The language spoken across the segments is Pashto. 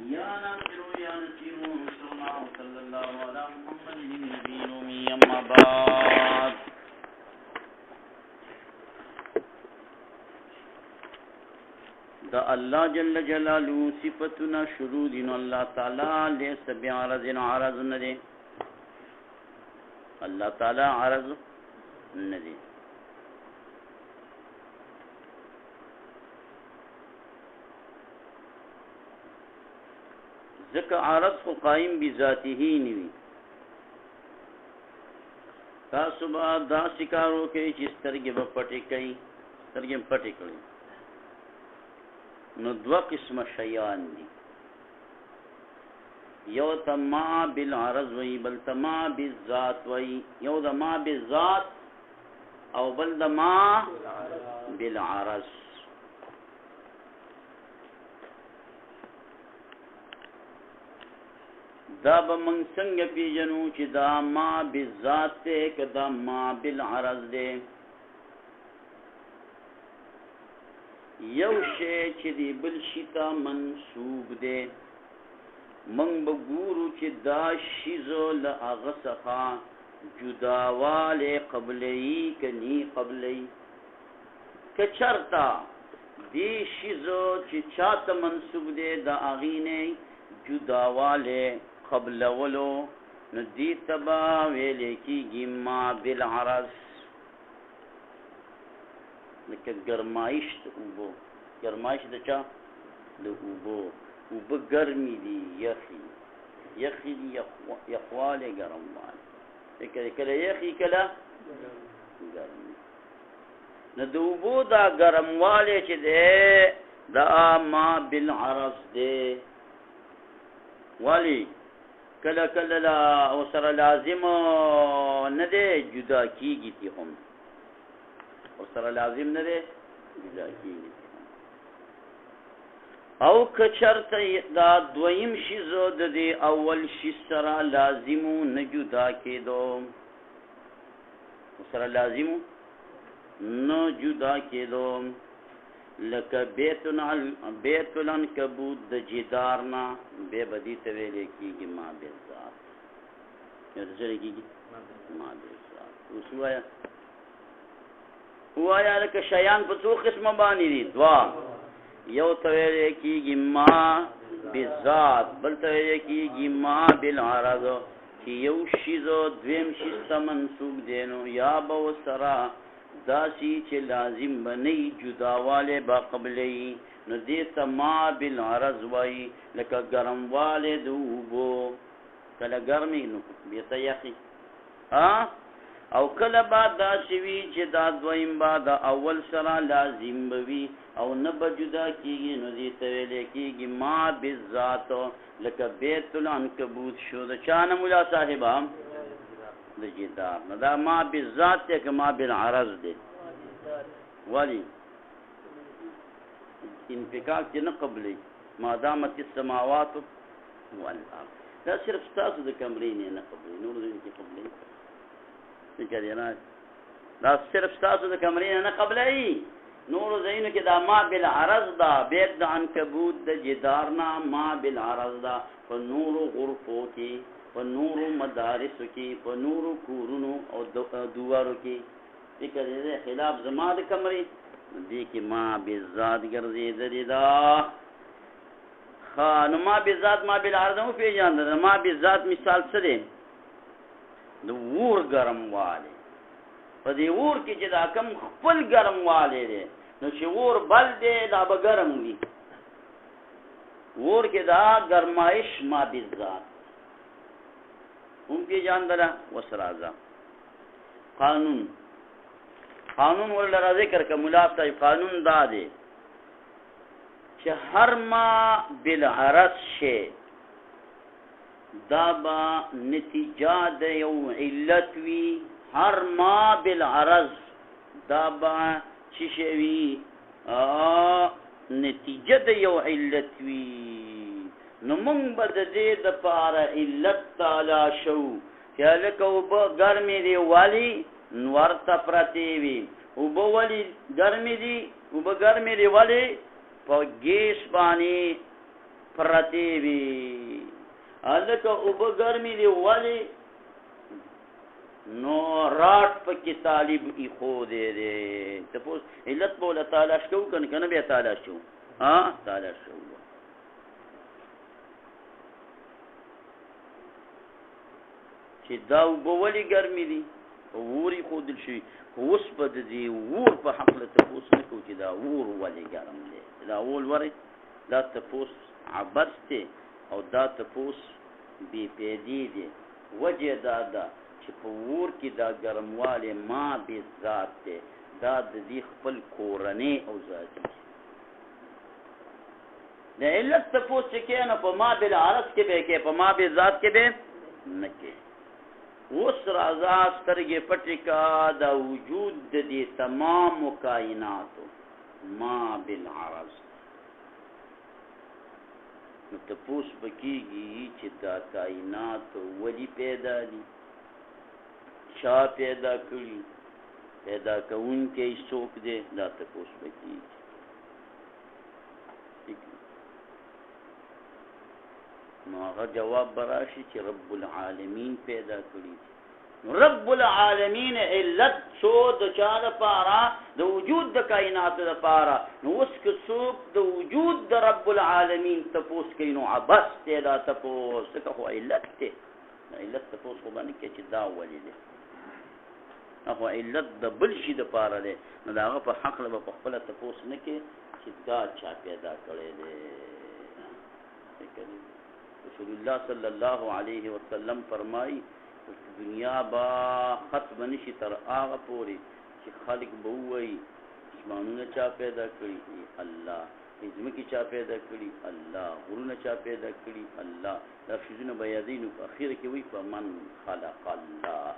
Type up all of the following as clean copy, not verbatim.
يا ناصر يا نسير صلى الله على محمد النبي الأمي أما بعد دا الله جل جلاله صفتنا شروع دین الله تعالی لیس بعرض عرض ندے الله تعالی عرض ندے ذکر عرض خو قائم بذاته نوی تاسو با دا سکارو کئی چی سترگی با پٹی کئی سترگی با پٹی کئی نو دو قسم شیان دی یو تا ما بالعرض وی بل تا ما بالذات وی یو دا ما بالذات او بل دا ما بالعرض دا با منگ سنگ پی جنو چی دا ما بالذات تے که دا ما بالعرض دے یو شے چی دی بل شیطا منصوب دے منگ بگورو چی دا شیزو لأغسخا جداوال قبلی کنی قبلی کچرتا دی شیزو چی چاہتا منصوب دے دا آغینے جداوال قبل ولو ندی تبا ویلے کی گی ما بالعرض لکه گرمایش د اوبو گرمایش د چا د اوبو گرمی دی یخی دی یخواله گرمواله کله یخی کله گرمی نو د اوبو دا گرمواله چې ده دا ما بالعرض ده والی کله کله لا او سره لازم نه ده جدا کیږي تی هم او سره لازم نه ده جدا کیږي او کچرته دا دویم شیزو د دې اول شی سره لازمو نه جدا کېدو سره لازمو نه جدا کېدو لکه بیت العنکبوت د جدارنا بے بدی تویلے کیږي ما بالذات ارزره کیږي ما بالذات اوس وایا لکه شیان په څو قسمه باندې دي دوا یو تویلے کیږي ما بالذات بل تویلے کیږي ما بالعرض چې یو شیزو دویم شیز ته منسوب دینو یا به سرا داسی چې لازم بنی جداواله با قبلی نو دیتا ما بالعرض وائی لکا گرم والے دوبو کلا گرمی نو بیتا یخی او کلا با داسوی چې دا دویم با دا اول سرا لازم بوی او نبا جدا کیگی نو دیتا ویلے کیگی ما بالذاتو لکا بیت العنکبوت شو دا چانا مولا صاحبا دا جدار نو دا ما بالذات تے که ما بالعرض دے والی انفکاک تی نه قبلی ما دامت السماوات والارض دا صرف ستاسو د کمرین نه قبلی نور دین کی قبلی دا صرف ستاسو د کمرین نه قبلی نور زین کی دا ما بالعرض دا بیت د عنکبوت د جدارنا ما بالعرض دا په نور غرفو کی په نور مدارس کی په نور کورونو او دوارو کی ذکر دې خلاف زما د کمرې دې کې ما بالذات ګرځېدلې دا نو ما بالذات ما بالعرض مو پیژاند ما بالذات مثال څه دی د ور ګرم والے په دې ور کې چې دا کم خپل ګرم والے دی نو چې ور بل دی دا به ګرم وي ور کې دا ګرمایش ما بالذات هم پیژاندله وسرازه قانون ولر ذکر کا ملا صاحب قانون دا دے چې هر ما بالعرض شی دا با نتیجه د یو علت وی هر ما بالعرض دا با چې شی نتیجه د یو علت وی نو مونږ به د دې د پاره علت تعالی شو چې لکه وب ګرمې دی والی نور تا پرتی وی او بو ولی گرمی دی او بو گرمی دی ولی پا گیس بانی پرتی وی الکه اوبه ګرمي دی ولی نو راټ پکې طالب ایخو دی تپوس علت بوله تالاش کو کنه بیا تالاش شو تالاش شو چې دا اوبه ولی ګرمي دي ووري خودل شي اوس په دې ور په حق له تپوس نه کو چې دا ور ولی ګرم دی دا اول وری دا تپوس عبث دی او دا تپوس بی پیدي دی وجه دا چې په ور کې دا ګرمواله ما به ذات دی دا د دې خپل کورنۍ او ذاتي د علت تپوس چې کنه په ما بل عرض کې به کې په ما به ذات کې به نه کې اوس رازا سترګې پټې کا دا وجود د دې تمام کائنات ما بالعرض نو تپوس بکیږي چې دا کائنات ولی پیدا دي چا پیدا کړي پیدا کوونکی څوک دی دا تپوس بکیږي نو هغه جواب براشي چې رب العالمین پیدا کړي رب العالمین علت شو د چا لپاره د وجود د کائنات لپاره نو اوس که څوک د وجود د رب العالمین تپوس کوي نو عبث دی دا تپوس څه خو علت دی علت تپوس خو باندې کې چې دا ولې دی هغه علت د بل شي د لپاره دی نو دا هغه په حق له په خپل تپوس نه کې چې دا چا پیدا کړی دی رسول الله صلی الله علیه وسلم فرمایي دنیا با ختم نشي تر هغه پورې چې خالق به وایي اسمانونه چا پیدا کړي الله ځمکې چا پیدا کړي الله غرونه چا پیدا کړي الله دا شیزونه به یادین په اخر کې وایي فمن خلق الله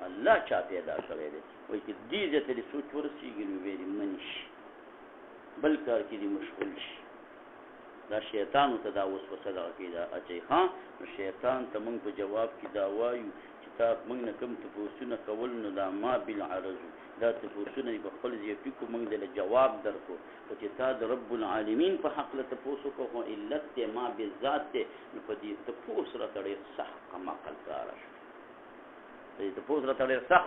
الله چا پیدا کړی دی وایي چې دې ځای ته سوچ ورسېږي نو ویلې منش بل کار کې دې مشغول شي دا شیطانو ته دا وسوسه دا کېده اچي ها نو شیطان ته موږ په جواب کې دا وایو چې تا موږ نه کوم تپوسونه کول نو دا ما بالعرض دا تپوسونه په خپل ځای کو موږ دله جواب درکو چې تا د رب العالمین په حق له تپوسو کو علت ته ما بالذات ته نو په دې تپوس را تړي صح کما کل کار شي دې تپوس را تړي صح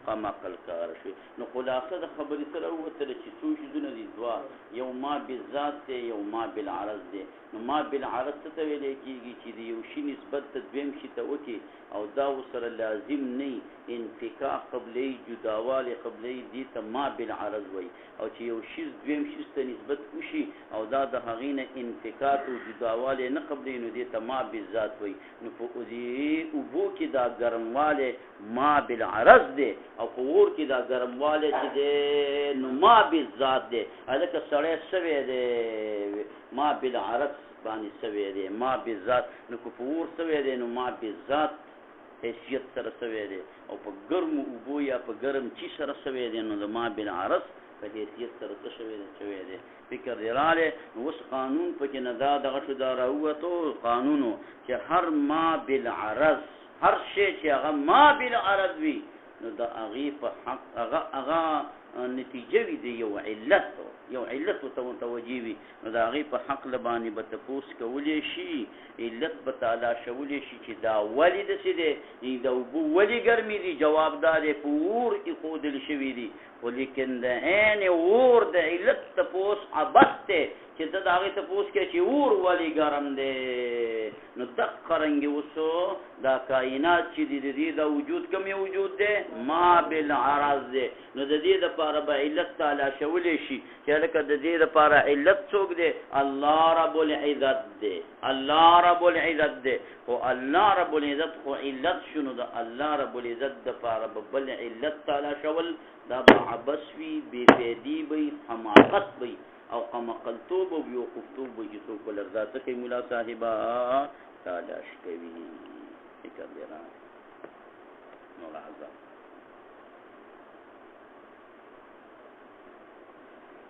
کما کل کار شي نو خلاصه د خبرې سره وته چې څو شي دي دوا یو ما بالذات ته یو ما بالعرض دی نو ما بالعرض ته ویل کېږي چې یو شی نسبت ته دویم شي ته وکي او دا سره لازم نه انفکاک قبلی جداواله قبلی دي ته ما بالعرض وای او چې یو شی دویم شي ته نسبت وشي او دا د هغینه انفکاک او جداواله نه قبلی نو دي ته ما بالذات وای نو په دې او بو کې دا ګرمواله ما بالعرض دی او قور کې دا ګرمواله چې دی نو ما بالذات دی الکه سړی سوي دی ما بالعرض باندې سوي دی ما بالذات نو قور سوي دی نو ما بالذات حیثیت سره سوي دی او په ګرم اوبو یا په ګرم چی سره سوي دی نو د ما بالعرض په حیثیت سره څه شوی دی فکر دی راله اوس قانون پکې نه دا دغه شو دا راووتو قانونو چې هر ما بالعرض هر شی چې هغه ما بالعرض وي نو د هغې په حق هغه نتیجه وي د یو علت ته متوجه وي نو د هغې په حق له باندې به تپوس کولی شي علت به تلاشولی شي چې دا ولې داسې دی د اوبو ولې ګرمې دي جواب دا دی په اور ایښودل شوي دي خو لیکن د عین اور د علت تپوس عبث دی چې ته د هغې تپوس کوې چې اور ولې ګرم دی نو دقه رنګې اوسو دا کائنات چې دي د دې دا وجود کوم یو وجود دی ما بالعرض دی نو د دې دپاره به علت تلاشولی شي چې هلکه د دې دپاره علت څوک دی الله رب العزت دی الله رب العزت دی خو الله رب العزت خو علت شنو د الله رب العزت دپاره به بل علت تلاشول دا به عبث وي بېفیدي وي حماقت وي او قمقلتوب او بیوقفتوب وي چې څوک ولردا څه کوي ملا صاحبه تلاش کوي فکر دی را ملاحظه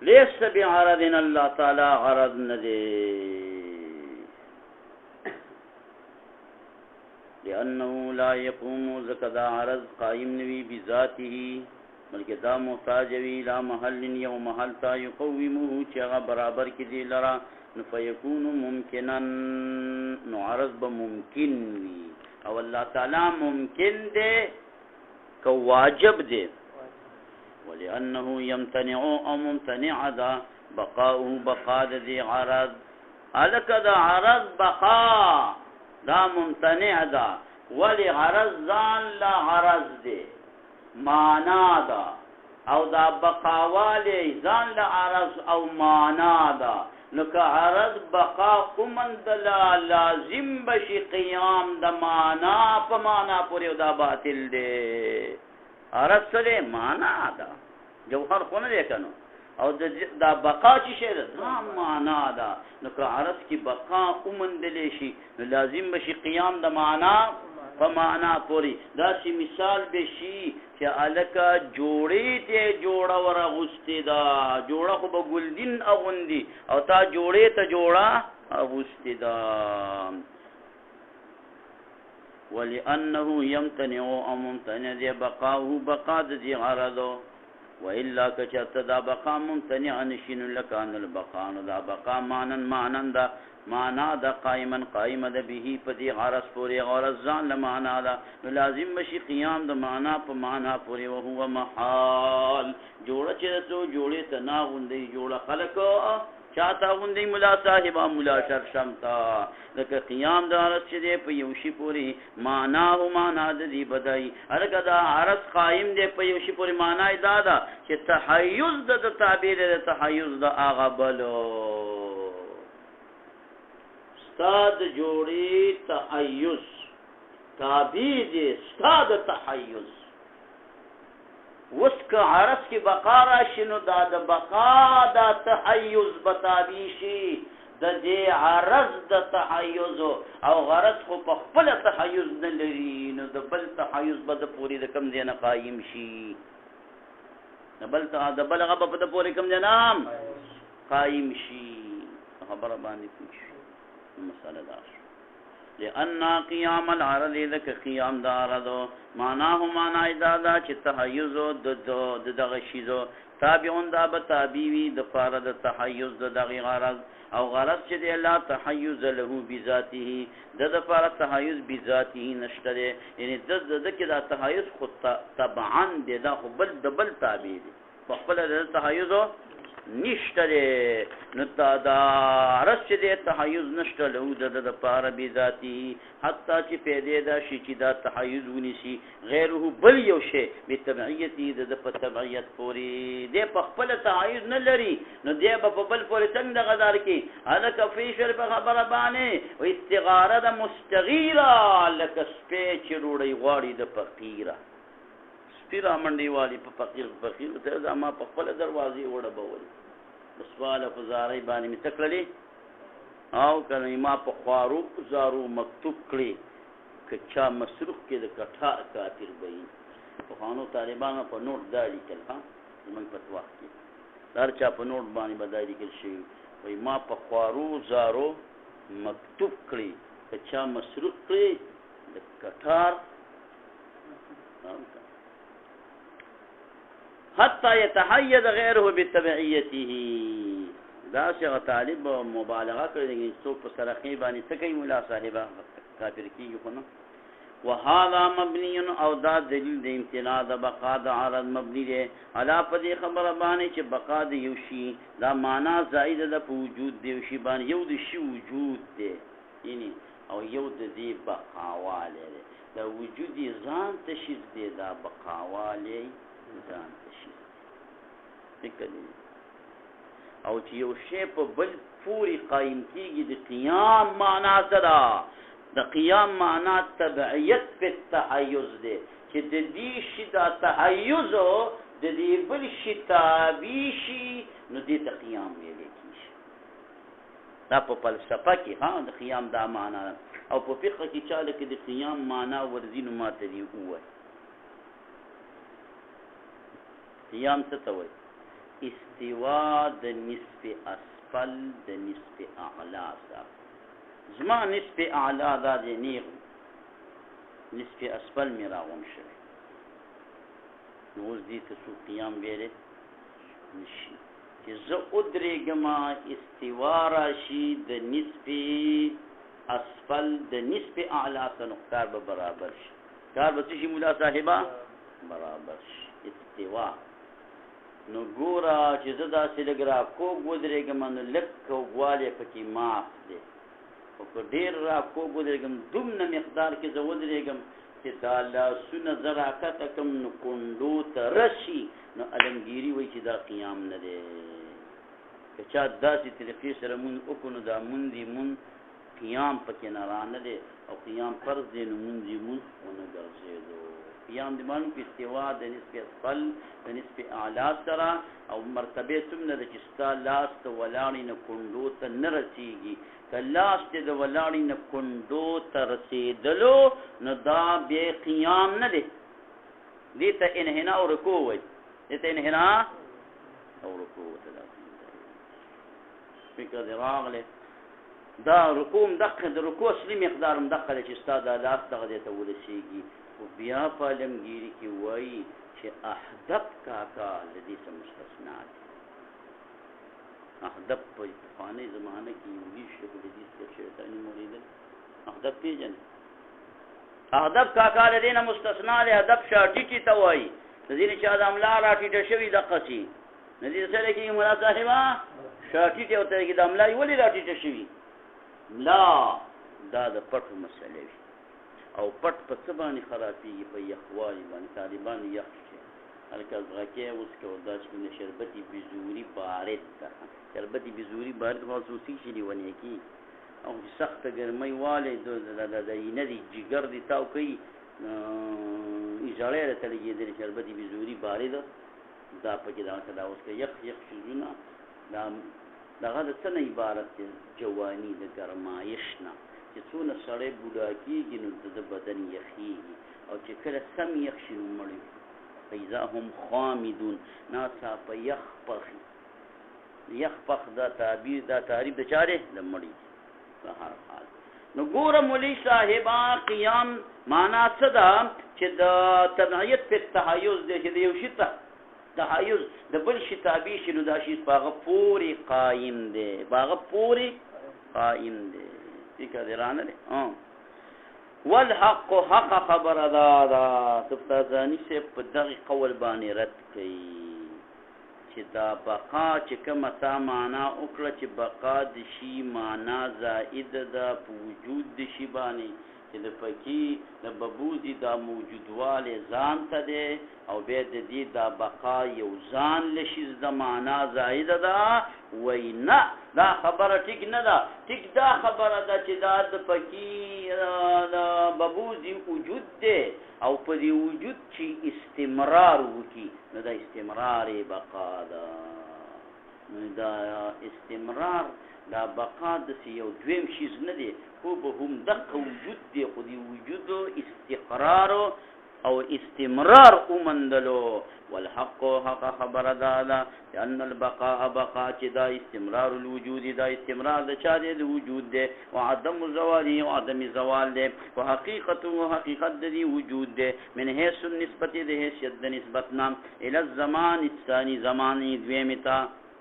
لیس بعرض الله تعالی عرض ندی لأنه لا يقوم زکدا عرض قائم نوی بذاته بلکہ دا محتاج وی لا محل یو محل تا یقومه چې هغه برابر کې دی لرا فیکون ممکنا نو عرض به ممکن وي او الله تعالی ممکن دی که واجب دی ولانه يمتنع او ممتنع دا بقاؤه بقا دی عرض الک دا عرض بقا دا ممتنع دا ولی عرض ځان لا عرض دی معنا دا او دا بقاوالی ځان لا عرض او معنا دا نو که عرض بقا قمندلا لازم بشي قیام د معنا په معنا پورې دا باطل دی عرض سره معنا دا جوهر خو نه دی کنه او دا بقا چې شه دا معنا دا نو که عرض کی بقا قمندل شي نو لازم بشي قیام د معنا په معنا پورې دا سی مثال بشي چې الکا جوړې ته جوړه ورغستی دا جوړه خو به ګلدین اغوندي او تا جوړې ته جوړه اغستی دا ولانه يمتنع او ممتنع دی بقاؤه بقا دی عرضو والا کچت دا بقا ممتنع نشین لکان البقا دا بقا مانن دا معنا دا قائما قائم دا به پدی عرض پوری عرض ځان لمعنا دا لازم بشي قیام دا معنا په معنا پوری وهو محال جوړه چې تو جوړه تنا غوندي جوړه خلق چاته غوندي مولا صاحب مولا شرشمتا لکه قیام دا عرض چې دی په یوشي پوری معنا او معنا د دی بدای هرګه دا عرض قائم دی په یوشي پوری معنا دا چې تحیز د تعبیر د تحیز د اغه بلو استاد جوړی تحیز تعبیر استاد تحیز وسک عرض کی بقا راشنو دا د بقا دا تحیز بتابیشی د دې عرض د تحیز او غرض خو په خپل تحیز نه لري نو د بل تحیز به د پوری د کم دی نه قایم شي د بل هغه په د پوری کم دی نام قایم شي خبره باندې کوي مسألة دار لأن قيام العرض ذك قيام دارد معناه معنى إدادا چه تحيزو دغه شیزو تابعون دا بتابیوی دفارد تحيز دغه غرض او غرض چه دی لا تحيز له بذاته دفارد تحيز بذاته نشتره یعنی دکی دا تحيز خود طبعا دی دا خو بل تابع دی بخبل دا تحيزو نشتره نتا دا عرض چه ده تحیز نشته له د پاره بذاتی حتی چې پیدا دا شي چې دا تحیز ونیسي غیره بل یو شی بتبعیتی د په تبعیت پوری ده په خپل تحیز نه لري نو ده په بل پوری څنګه د غدار کې انا کفیشر په خبره باندې او استغاره د مستغیره لکه سپې چې روړی غواړي د فقیره سپیرا منډي والی په فقیر ته دا ما په خپل دروازې وړه بول سوال فزارای باندې می تکړلې او کنه ما په خوارو زارو مکتوب کړی کچا مسروق کې د کټا کافر وي په خانو طالبانو په نوٹ داړي کړه ها موږ په وخت کې دار چا په نوٹ باندې بدایي کړی شي وای ما په خوارو زارو مکتوب کړی کچا مسروق کړی د کټار حتى يتحيز غيره بتبعيته دا څنګه طالب مبالغه کوي چې څوک په سرخي باندې څه کوي مولا صاحب کافر کیږي خو نه وهذا مبني او دا دلیل د امتناع د بقا د عرض مبني دی علا په دې خبره باندې چې بقا د یو شی دا معنا زائد د وجود دی شی باندې یو د شی وجود دی یعنی او یو د دې بقاواله دی دا وجود ځان تشیز دی دا بقاواله ځان او چې یو شی په بل پوری قائم کیږي د قیام معنا سره د قیام معنا تبعیت په تحیز دی چې د دې شی د تحیز د دې بل شی تابع شي نو دې ته قیام ویل کیږي دا په فلسفه کې ها د قیام دا معنا او په فقه کې چاله کې د قیام معنا ورزینو ماته دی وای قیام څه ته وای استوا د نصف اسفل د نصف اعلا سره زما نصف اعلا دا د نیغ نصف اسفل می راغون شوی نو اوس دې ته څو قیام ویلې نشي چې زه ادرېږم استوا راشي د نصف اسفل د نصف اعلی سره کار به برابر شي. کار به څه شي مولا صاحبه؟ برابر شي استوا. نو ګوره چې زه داسې لږ راکوږ ودرېږم نو لږ کوږوالی پکې معاف دی، خو که ډېر راکوږ ودرېږم دومره مقدار کې زه ودرېږم چې دا لاسونه زه راکته کړم نو کونډو ته رسي، نو علمګیري وایي چې دا قیام نه دی. که چا داسې طریقې سره مونځ وکړو نو دا مونځ یې مونځ قیام پکې نه رانه دی، او قیام فرض دی نو مونځ یې مونځ ونه ګرځېدو. قیام د معلوم په استوا د نصف اسفل د نصف اعلی سره، او مرتبه څومره ده چې ستا لاس ته ولاړې نه کونډو ته نه رسېږي. که لاس دې د ولاړې نه کونډو ته رسېدلو نو دا بیا قیام نه دی، دې ته انحنا او رکوع وایي، دې ته انحنا او رکوع ورته دا فکر دې راغلی. دا رکوع هم دقه د رکوع اصلي مقدار هم دقه دی چې ستا دا لاس دغه دې ته ورسېږي. خو بیا په علمګیري کې وایي چې احدب کاکا له دې څخه مستثنا دی. احدب په پخوانۍ زمانه کې یهودي شیخ الحدیث ته شیطاني موریدل احدب پېژنې؟ احدب کاکا له دې نه مستثنا دی. احدب شا ټیټي ته وایي، د ځینې چا د املا را ټیټه شوي دقسې د دې سره کېږي ملا صاحبه شا ټیټې ورته کېږي. د املا یې ولې را ټیټه شوي؟ ملا دا د پټو مسلې وي، او پټ په څه باندې خرابېږي؟ په یخوالي باندې. طالبان یخ شي هلکه زغکې اوس که دا چې شربتي بزوري بارد ده، شربتي بزوري بارد خصوصي شي لیونی کېږي، او چې سخته ګرمۍ والی د اینه دي جګر دي تاو کوي اجاړی راته لګېدلې شربتي بزوري بارد دا پکې دا اوس که یخ یخ شیزونه دغه د څه نه عبارت دی؟ جواني د ګرمایش نه، چې څونه سړی بوډا کېږي نو د بدن یخېږي، او چې کله سم یخ شي نو مړ وي. فاذا هم خامدون، ناڅاپه یخ پخ. یخ پخ دا تعبیر دا تعریف د چا دی؟ د مړي. په هر حال نو ګوره مولوي صاحبه قیام معنا څه ده؟ چې د تبعیت په تحیز دی، چې د یو شي تحیز د بل شي تابع شي نو دا شي په هغه پورې قایم دی، په هغه پورې قایم دی. فکر دې رانه دی. والحق حق خبر دا تفتازانی سے په دغه قول باندې رد کوي چې دا بقا چې کومه تا معنا وکړه چې بقا د شي معنا زائد ده په وجود د شي باندې، چې د پکې د ببوزي دا موجودوالی ځان ته دی، او بیا د دې دا بقا یو ځان لشي د معنا زائده ده. وای نه دا خبره ټیک نه ده. ټیک دا خبره ده چې دا د پکې د ببوزي وجود دی، او په دې وجود چې استمرار وکړي نو دا استمرار بقا ده. نو دا استمرار دا بقا داسې یو دویم شیز نه دی، خو به هم دقه وجود دی، خو دې وجود استقرار او استمرار ومندلو. والحق حق خبر دادا لأن البقاء بقاء چې دا استمرار الوجود دا استمرار د چا دی؟ د وجود دی. وعدم زوالی وعدم زوال دی. وحقیقت وحقیقت د دې وجود دی من حیث النسبت د حیثیت د نسبتنا الى الزمان الثاني زمانی دویم تا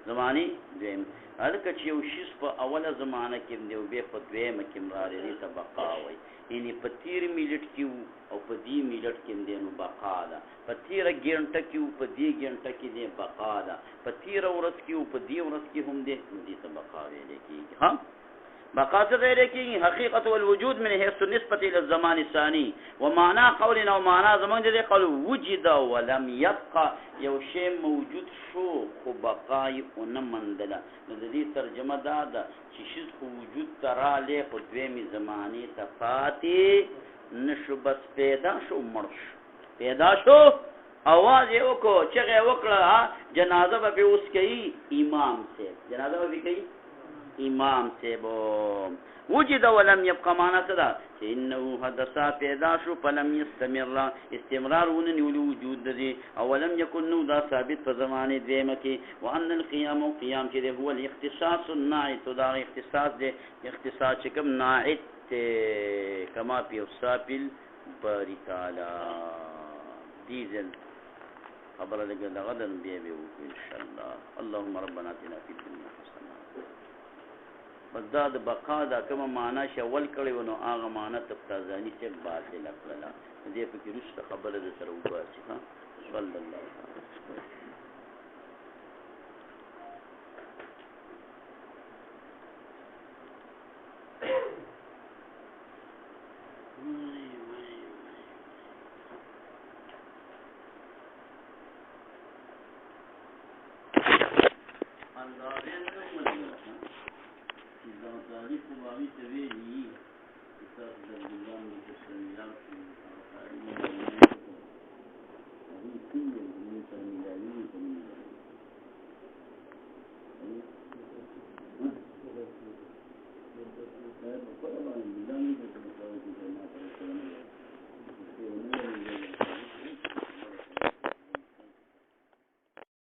زمانی دویم. هلکه چې یو شیز په اوله زمانه کې دی او بیا په دویمه کې راغلی دې ته بقا وایي. یعنې په تېر میلټ کې وو او په دې میلټ کې دی نو بقا ده. په تېره ګنټه کې وو په دې ګنټه کې دی بقا ده. په تېره ورځ کې وو په دې ورځ کې هم دی نو دې ته بقا ویلی کېږي. ها بقا څه ویلی کېږي؟ حقیقت والوجود من حیث النسبة الى الزمان الثاني. ومعنا قولنا ومعنا زمانږ د دې قول وجد ولم يبقى، یو شی موجود شو خو بقا یې ونه مندله. نو د دې ترجمه دا ده چې شیز خو وجود ته رالی خو دویمې زمانې ته پاتې نه شو، بس پیدا شو مړ شو. پیدا شو اواز یې وکړو چغې یې وکړه جنازه به پې اوس کوي امام صاحب، جنازه به پې کوي امام صاحب. وجد ولم يبقى معنا څه ده؟ چې انه حدثا پیدا شو فلم یستمر، استمرار ونه نیولو وجود دی، او ولم یکن نو دا ثابت په زمانې دویمه کې. وان القیام او قیام چې دی هو الاختصاص الناعت، دا اختصاص دی اختصاص چې کوم ناعت کما فی اوصاف الباری تعالی. دیزل خبر لګا دغه د بیا به وکړو ان شاء الله. اللهم ربنا اتنا فی الدنیا حسنه. بدا د بقا دا کومه معنا شول کړي ونو هغه معنا تفتازانی سے باطل کړل. دې په کې رښت خبره ده سره وباسي ها. صلی الله علیه وسلم.